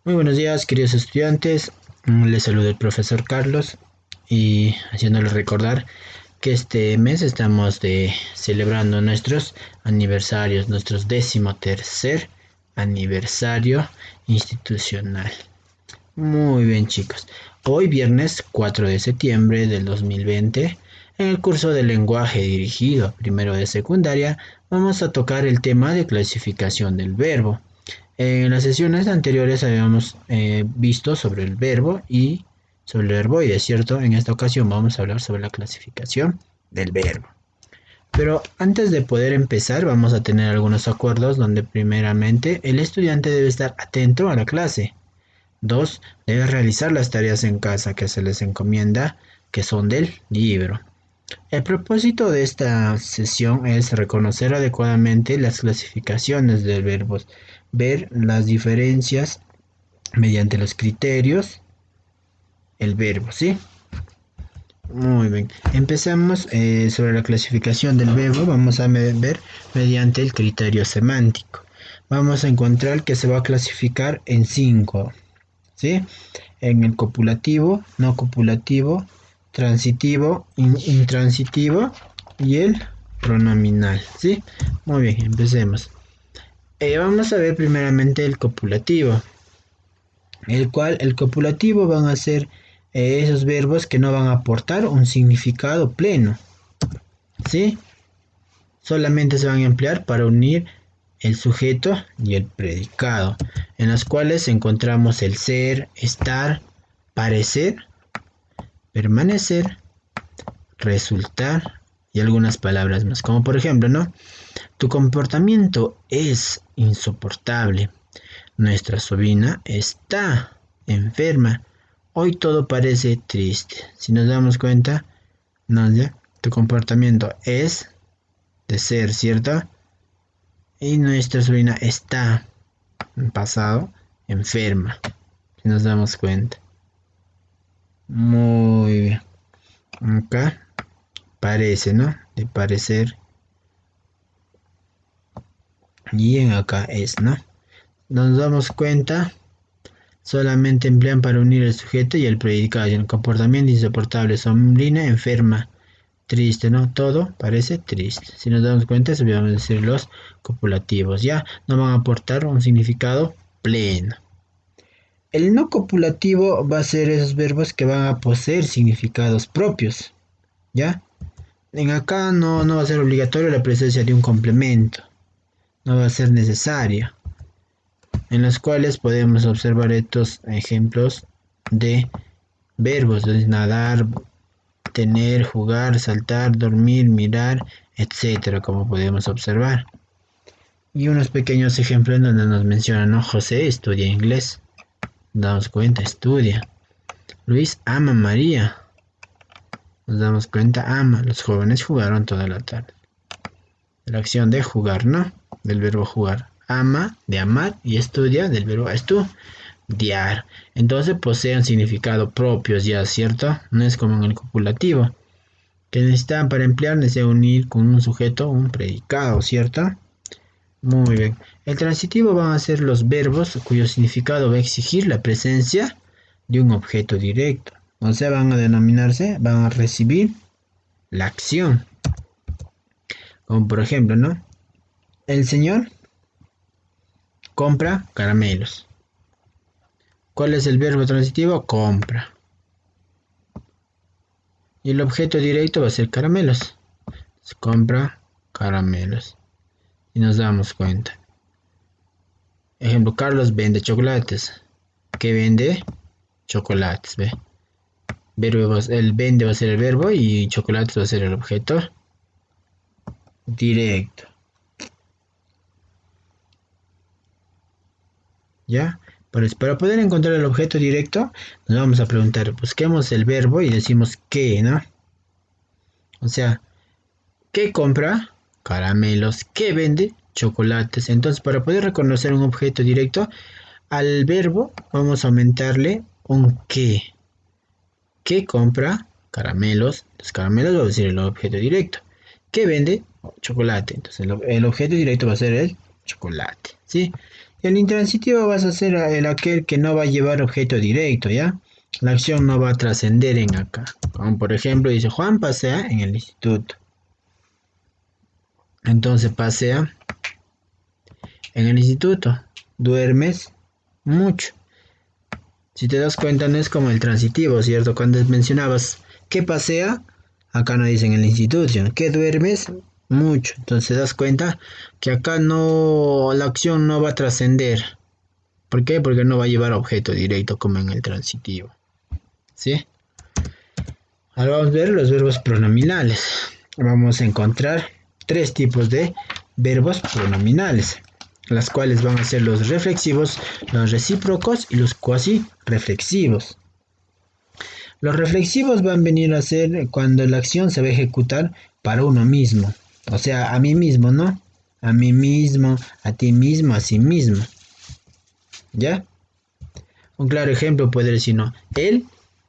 Muy buenos días, queridos estudiantes. Les saluda el profesor Carlos y haciéndoles recordar que este mes estamos celebrando nuestros aniversarios, nuestros 13º aniversario institucional. Muy bien, chicos. Hoy viernes 4 de septiembre del 2020, en el curso de lenguaje dirigido a primero de secundaria, vamos a tocar el tema de clasificación del verbo. En las sesiones anteriores habíamos visto sobre el verbo y sobre el verboide, ¿cierto? En esta ocasión vamos a hablar sobre la clasificación del verbo. Pero antes de poder empezar, vamos a tener algunos acuerdos donde primeramente el estudiante debe estar atento a la clase. 2. Debe realizar las tareas en casa que se les encomienda, que son del libro. El propósito de esta sesión es reconocer adecuadamente las clasificaciones de verbos, ver las diferencias mediante los criterios, el verbo, ¿sí? Muy bien. Empezamos sobre la clasificación del verbo. Vamos a ver mediante el criterio semántico. Vamos a encontrar que se va a clasificar en 5, ¿sí? En el copulativo, no copulativo, transitivo, intransitivo y el pronominal, ¿sí? Muy bien, empecemos. Vamos a ver primeramente el copulativo, el copulativo van a ser esos verbos que no van a aportar un significado pleno, ¿sí? Solamente se van a emplear para unir el sujeto y el predicado, en los cuales encontramos el ser, estar, parecer, permanecer, resultar y algunas palabras más, como por ejemplo, ¿no? Tu comportamiento es insoportable. Nuestra sobrina está enferma. Hoy todo parece triste. Si nos damos cuenta, ¿no? ¿Ya? Tu comportamiento es de ser, ¿cierto? Y nuestra sobrina está en pasado enferma. Si nos damos cuenta. Muy bien. Acá parece, ¿no? De parecer. Y en acá es, ¿no? Nos damos cuenta. Solamente emplean para unir el sujeto y el predicado. Y el comportamiento insoportable. Sombrina enferma. Triste, ¿no? Todo parece triste. Si nos damos cuenta, se van a decir los copulativos. Ya no van a aportar un significado pleno. El no copulativo va a ser esos verbos que van a poseer significados propios. ¿Ya? En acá no va a ser obligatorio la presencia de un complemento. No va a ser necesario. En los cuales podemos observar estos ejemplos de verbos, de nadar, tener, jugar, saltar, dormir, mirar, etcétera, como podemos observar. Y unos pequeños ejemplos en donde nos mencionan, ¿no? José estudia inglés. Nos damos cuenta, estudia. Luis ama a María. Nos damos cuenta, ama. Los jóvenes jugaron toda la tarde. La acción de jugar, ¿no? Del verbo jugar. Ama, de amar, y estudia, del verbo estudiar. Entonces poseen significado propios ya, ¿cierto? No es como en el copulativo, que necesitan para emplear, necesitan unir con un sujeto un predicado, ¿cierto? Muy bien. El transitivo van a ser los verbos cuyo significado va a exigir la presencia de un objeto directo. O sea, van a denominarse, van a recibir la acción. Como por ejemplo, ¿no? El señor compra caramelos. ¿Cuál es el verbo transitivo? Compra. Y el objeto directo va a ser caramelos. Se compra caramelos. Y nos damos cuenta. Ejemplo, Carlos vende chocolates. ¿Qué vende? Chocolates, ¿ve? El vende va a ser el verbo y chocolates va a ser el objeto directo. ¿Ya? Para poder encontrar el objeto directo, nos vamos a preguntar, busquemos el verbo y decimos qué, ¿no? O sea, ¿qué compra? Caramelos. ¿Qué vende? Chocolates. Entonces, para poder reconocer un objeto directo, al verbo vamos a aumentarle un qué. ¿Qué compra? Caramelos. Los caramelos va a ser el objeto directo. ¿Qué vende? Chocolate. Entonces el objeto directo va a ser el chocolate, ¿sí? El intransitivo vas a ser aquel que no va a llevar objeto directo, ¿ya? La acción no va a trascender en acá. Como por ejemplo dice, Juan pasea en el instituto. Entonces pasea en el instituto. Duermes mucho. Si te das cuenta, no es como el transitivo, ¿cierto? Cuando mencionabas que pasea, acá no dicen en el instituto. Que duermes mucho. Entonces te das cuenta que acá no, la acción no va a trascender. ¿Por qué? Porque no va a llevar objeto directo como en el transitivo. ¿Sí? Ahora vamos a ver los verbos pronominales. Vamos a encontrar tres tipos de verbos pronominales, las cuales van a ser los reflexivos, los recíprocos y los cuasi reflexivos. Los reflexivos van a venir a ser cuando la acción se va a ejecutar para uno mismo, o sea, a mí mismo, ¿no? A mí mismo, a ti mismo, a sí mismo. ¿Ya? Un claro ejemplo puede decir, no, él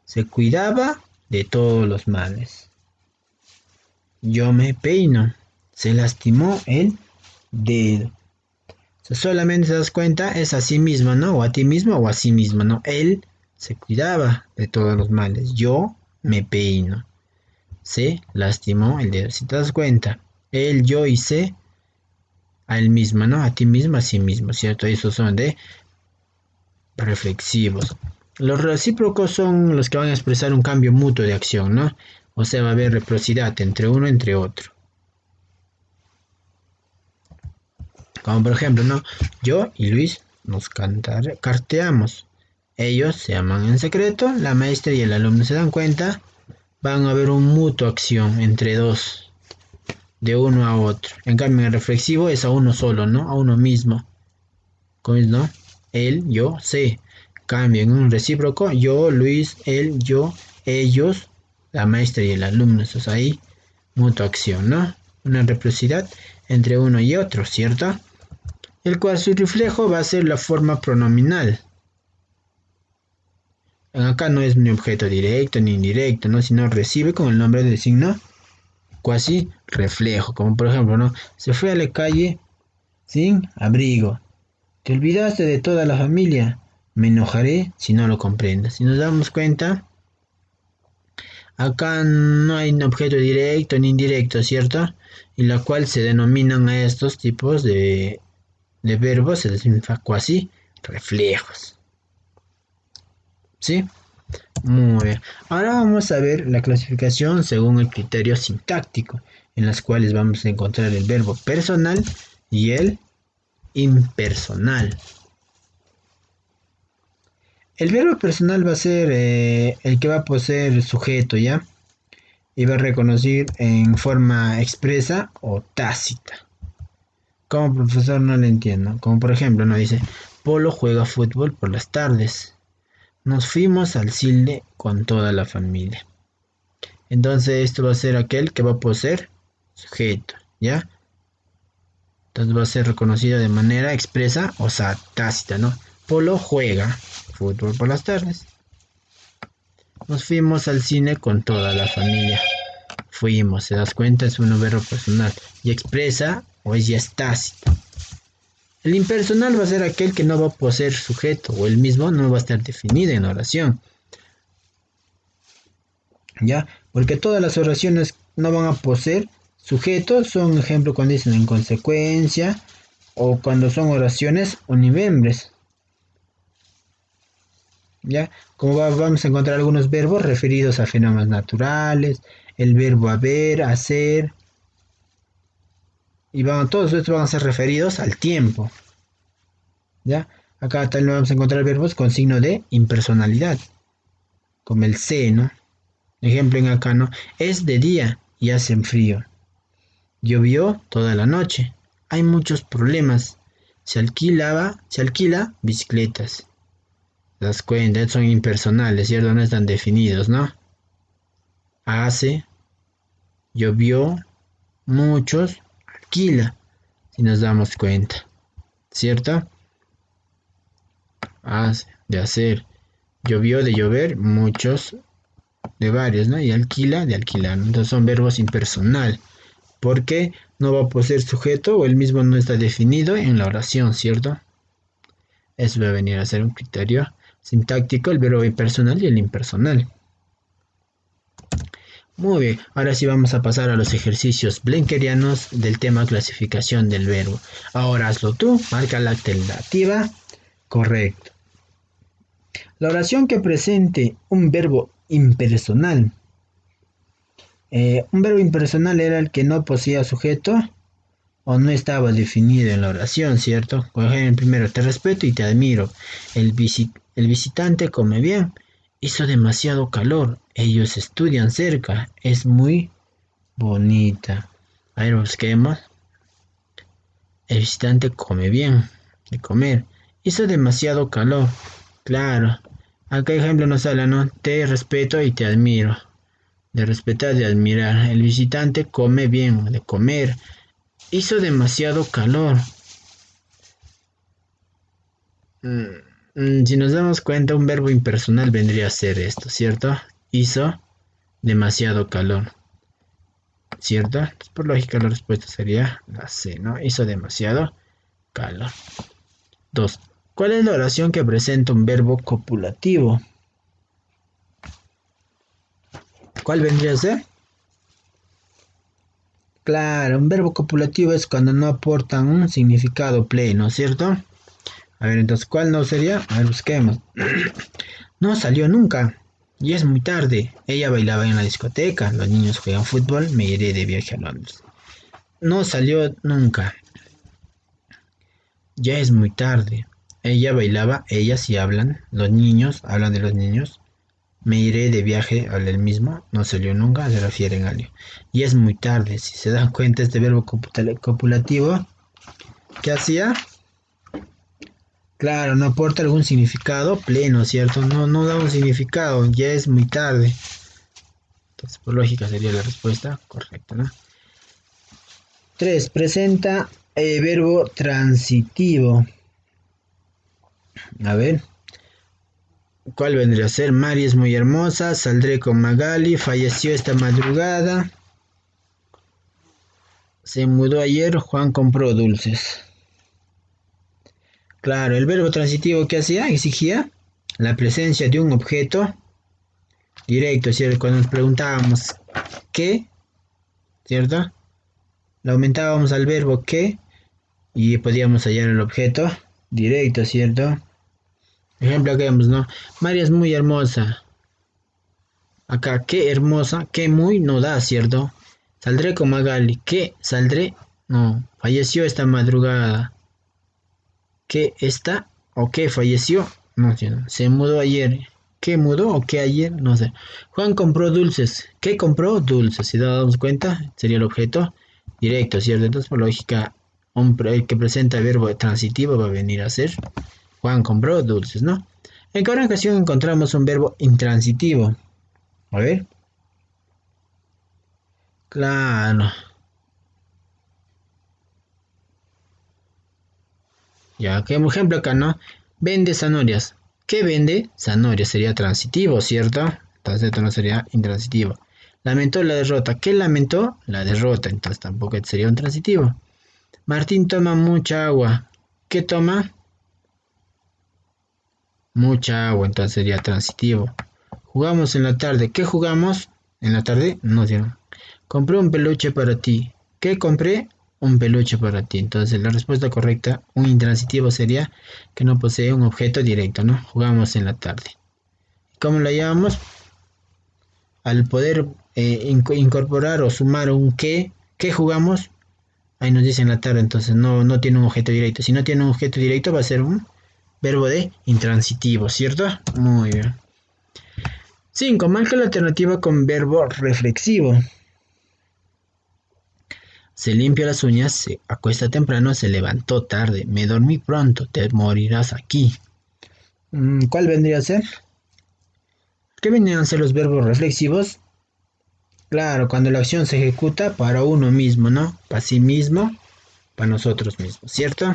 se cuidaba de todos los males. Yo me peino, se lastimó el dedo. O sea, solamente te das cuenta, es a sí mismo, ¿no? O a ti mismo o a sí mismo, ¿no? Él se cuidaba de todos los males. Yo me peino. Se lastimó el dedo. Si te das cuenta, él, yo y se a él mismo, ¿no? A ti mismo, a sí mismo, ¿cierto? Esos son de reflexivos. Los recíprocos son los que van a expresar un cambio mutuo de acción, ¿no? O sea, va a haber reciprocidad entre uno y entre otro. Como por ejemplo, ¿no? Yo y Luis nos carteamos. Ellos se aman en secreto, la maestra y el alumno se dan cuenta, van a haber una mutua acción entre dos, de uno a otro. En cambio, el reflexivo es a uno solo, ¿no? A uno mismo. ¿Cómo es, no? Él, yo, se. Cambio en un recíproco, yo, Luis, él, yo, ellos, la maestra y el alumno. Eso es ahí, mutua acción, ¿no? Una reciprocidad entre uno y otro, ¿cierto? El cuasi reflejo va a ser la forma pronominal. Acá no es ni objeto directo ni indirecto, ¿no? Sino recibe con el nombre del signo cuasi reflejo. Como por ejemplo, ¿no? Se fue a la calle sin abrigo. Te olvidaste de toda la familia. Me enojaré si no lo comprendas. Si nos damos cuenta, acá no hay un objeto directo ni indirecto, ¿cierto? Y la cual se denominan a estos tipos de verbos, se designifica cuasi reflejos. ¿Sí? Muy bien. Ahora vamos a ver la clasificación según el criterio sintáctico, en las cuales vamos a encontrar el verbo personal y el impersonal. El verbo personal va a ser el que va a poseer sujeto, ¿ya? Y va a reconocer en forma expresa o tácita. Como profesor no le entiendo. Como por ejemplo, no dice, Polo juega fútbol por las tardes. Nos fuimos al cine con toda la familia. Entonces esto va a ser aquel que va a poseer sujeto, ¿ya? Entonces va a ser reconocido de manera expresa o sea, tácita, ¿no? Polo juega fútbol por las tardes. Nos fuimos al cine con toda la familia. Fuimos, ¿se das cuenta? Es un verbo personal. Y expresa o es ya es tácito. El impersonal va a ser aquel que no va a poseer sujeto o el mismo no va a estar definido en la oración. ¿Ya? Porque todas las oraciones no van a poseer sujetos. Son ejemplo cuando dicen en consecuencia o cuando son oraciones unimembres. ¿Ya? Como vamos a encontrar algunos verbos referidos a fenómenos naturales, el verbo haber, hacer, y todos estos van a ser referidos al tiempo. ¿Ya? Acá también vamos a encontrar verbos con signo de impersonalidad, como el se, ¿no? Ejemplo en acá, ¿no? Es de día y hace frío. Llovió toda la noche. Hay muchos problemas. Se alquila bicicletas. ¿Te das cuenta? Son impersonales, ¿cierto? No están definidos, ¿no? Hace, llovió, muchos, alquila, si nos damos cuenta, ¿cierto? Hace, de hacer, llovió, de llover, muchos, de varios, ¿no? Y alquila, de alquilar. Entonces son verbos impersonal, porque no va a poseer sujeto o el mismo no está definido en la oración, ¿cierto? Eso va a venir a ser un criterio sintáctico, el verbo impersonal y el impersonal. Muy bien, ahora sí vamos a pasar a los ejercicios blenkerianos del tema clasificación del verbo. Ahora hazlo tú, marca la alternativa correcto. La oración que presente un verbo impersonal. Un verbo impersonal era el que no poseía sujeto o no estaba definido en la oración, ¿cierto? Por ejemplo, primero, te respeto y te admiro. El visitante come bien. Hizo demasiado calor. Ellos estudian cerca. Es muy bonita. A ver, busquemos. El visitante come bien. De comer. Hizo demasiado calor. Claro. Acá ejemplo nos habla, ¿no? Te respeto y te admiro. De respetar, de admirar. El visitante come bien. De comer. Hizo demasiado calor. Si nos damos cuenta, un verbo impersonal vendría a ser esto, ¿cierto? Hizo demasiado calor, ¿cierto? Entonces, por lógica, la respuesta sería la C, ¿no? Hizo demasiado calor. 2. ¿Cuál es la oración que presenta un verbo copulativo? ¿Cuál vendría a ser? Claro, un verbo copulativo es cuando no aportan un significado pleno, ¿cierto? A ver, entonces, ¿cuál no sería? A ver, busquemos. No salió nunca. Y es muy tarde. Ella bailaba en la discoteca. Los niños juegan fútbol. Me iré de viaje a Londres. No salió nunca. Ya es muy tarde. Ella bailaba. Ellas sí hablan. Los niños hablan de los niños. Me iré de viaje al mismo. No salió nunca. Se refieren a algo. Y es muy tarde. Si se dan cuenta, este verbo copulativo, ¿qué hacía? Claro, no aporta algún significado pleno, ¿cierto? No da un significado, ya es muy tarde. Entonces, por lógica sería la respuesta correcta, ¿no? 3. Presenta verbo transitivo. A ver, ¿cuál vendría a ser? Mari es muy hermosa, saldré con Magali, falleció esta madrugada, se mudó ayer, Juan compró dulces. Claro, el verbo transitivo que hacía exigía la presencia de un objeto directo, ¿cierto? Cuando nos preguntábamos qué, ¿cierto? Le aumentábamos al verbo que y podíamos hallar el objeto directo, ¿cierto? Ejemplo que vemos, ¿no? María es muy hermosa. Acá, qué hermosa, qué muy no da, ¿cierto? Saldré con Magali. ¿Qué? Saldré. No. Falleció esta madrugada. ¿Qué está? ¿O qué falleció? No sé. No. Se mudó ayer. ¿Qué mudó o qué ayer? No sé. Juan compró dulces. ¿Qué compró? Dulces. Si nos damos cuenta, sería el objeto directo, ¿cierto? Entonces, por lógica, el que presenta verbo transitivo va a venir a ser Juan compró dulces, ¿no? En cada ocasión encontramos un verbo intransitivo. A ver. Claro. Ya, que por ejemplo acá, ¿no? Vende zanahorias. ¿Qué vende? Zanahorias sería transitivo, ¿cierto? Entonces esto no sería intransitivo. Lamentó la derrota. ¿Qué lamentó? La derrota. Entonces tampoco sería un transitivo. Martín toma mucha agua. ¿Qué toma? Mucha agua. Entonces sería transitivo. Jugamos en la tarde. ¿Qué jugamos? En la tarde, no sé. Compré un peluche para ti. ¿Qué compré? Un peluche para ti. Entonces la respuesta correcta, un intransitivo sería que no posee un objeto directo, ¿no? Jugamos en la tarde. ¿Cómo la llamamos? Al poder incorporar o sumar un ¿qué jugamos? Ahí nos dice en la tarde, entonces no tiene un objeto directo. Si no tiene un objeto directo va a ser un verbo de intransitivo, ¿cierto? Muy bien. 5. Marca la alternativa con verbo reflexivo. Se limpia las uñas, se acuesta temprano, se levantó tarde, me dormí pronto, te morirás aquí. ¿Cuál vendría a ser? ¿Qué vendrían a ser los verbos reflexivos? Claro, cuando la acción se ejecuta para uno mismo, ¿no? Para sí mismo, para nosotros mismos, ¿cierto?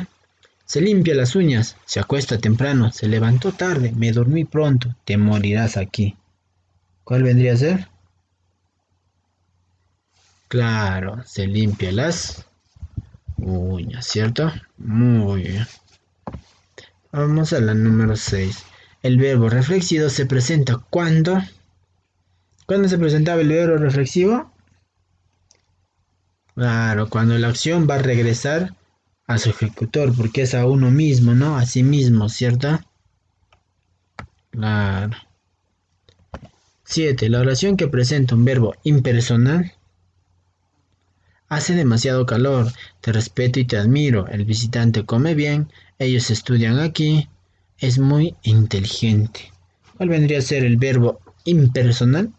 Se limpia las uñas, se acuesta temprano, se levantó tarde, me dormí pronto, te morirás aquí. ¿Cuál vendría a ser? Claro, se limpia las uñas, ¿cierto? Muy bien. Vamos a la número 6. El verbo reflexivo se presenta cuando. ¿Cuándo se presentaba el verbo reflexivo? Claro, cuando la acción va a regresar a su ejecutor, porque es a uno mismo, ¿no? A sí mismo, ¿cierto? Claro. 7. La oración que presenta un verbo impersonal. Hace demasiado calor, te respeto y te admiro, el visitante come bien, ellos estudian aquí, es muy inteligente. ¿Cuál vendría a ser el verbo impersonal?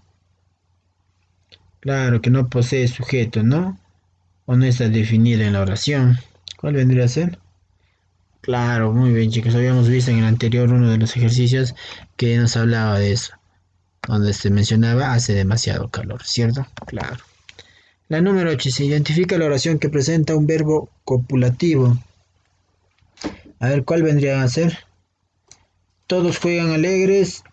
Claro, que no posee sujeto, ¿no? O no está definido en la oración. ¿Cuál vendría a ser? Claro, muy bien, chicos. Habíamos visto en el anterior uno de los ejercicios que nos hablaba de eso, donde se mencionaba hace demasiado calor, ¿cierto? Claro. La número 8. Se identifica la oración que presenta un verbo copulativo. A ver, ¿cuál vendría a ser? Todos juegan alegres,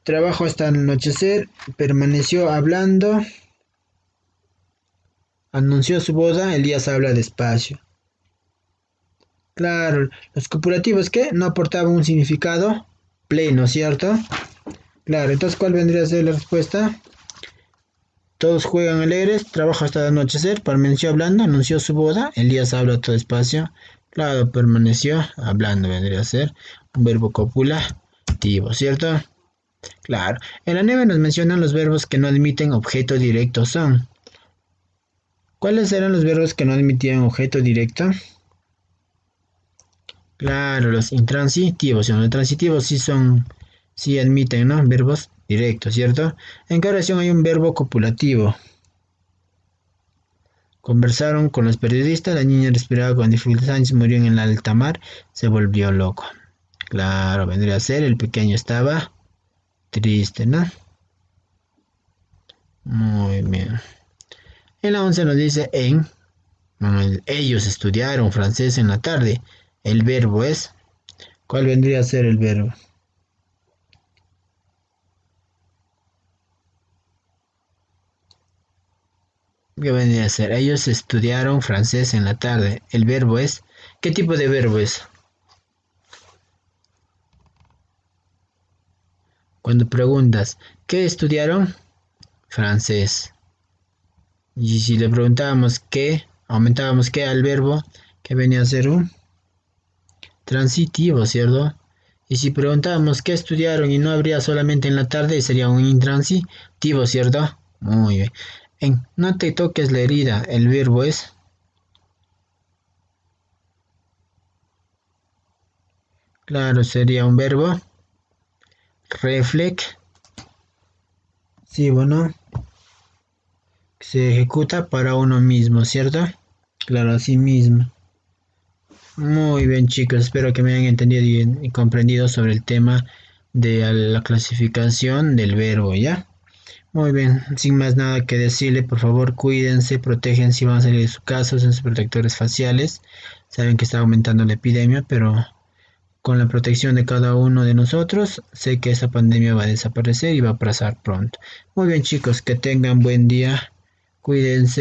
trabajo hasta el anochecer, permaneció hablando, anunció su boda, Elías habla despacio. Claro, los copulativos que no aportaban un significado pleno, ¿cierto? Claro, entonces ¿cuál vendría a ser la respuesta? Todos juegan alegres, trabaja hasta el anochecer, permaneció hablando, anunció su boda, Elías habla todo despacio. Claro, permaneció hablando, vendría a ser un verbo copulativo, ¿cierto? Claro. En la 9 nos mencionan los verbos que no admiten objeto directo son. ¿Cuáles eran los verbos que no admitían objeto directo? Claro, los intransitivos. Los transitivos sí admiten, ¿no? Verbos directos, ¿cierto? En cada oración hay un verbo copulativo. Conversaron con los periodistas, la niña respiraba con dificultad, murió en el alta mar, se volvió loco. Claro, vendría a ser, el pequeño estaba triste, ¿no? Muy bien. En la 11 nos dice ellos estudiaron francés en la tarde. El verbo es, ¿cuál vendría a ser el verbo? ¿Qué vendría a ser? Ellos estudiaron francés en la tarde. El verbo es, ¿qué tipo de verbo es? Cuando preguntas, ¿qué estudiaron? Francés. Y si le preguntábamos qué, aumentábamos qué al verbo, ¿qué venía a ser un transitivo, ¿cierto? Y si preguntábamos qué estudiaron y no habría solamente en la tarde, sería un intransitivo, ¿cierto? Muy bien. En no te toques la herida, el verbo es. Claro, sería un verbo reflexivo, ¿no? Que se ejecuta para uno mismo, ¿cierto? Claro, a sí mismo. Muy bien, chicos, espero que me hayan entendido y comprendido sobre el tema de la clasificación del verbo, ¿ya? Muy bien, sin más nada que decirle, por favor, cuídense, protegen si van a salir de su casa, usen sus protectores faciales. Saben que está aumentando la epidemia, pero con la protección de cada uno de nosotros, sé que esta pandemia va a desaparecer y va a pasar pronto. Muy bien, chicos, que tengan buen día, cuídense.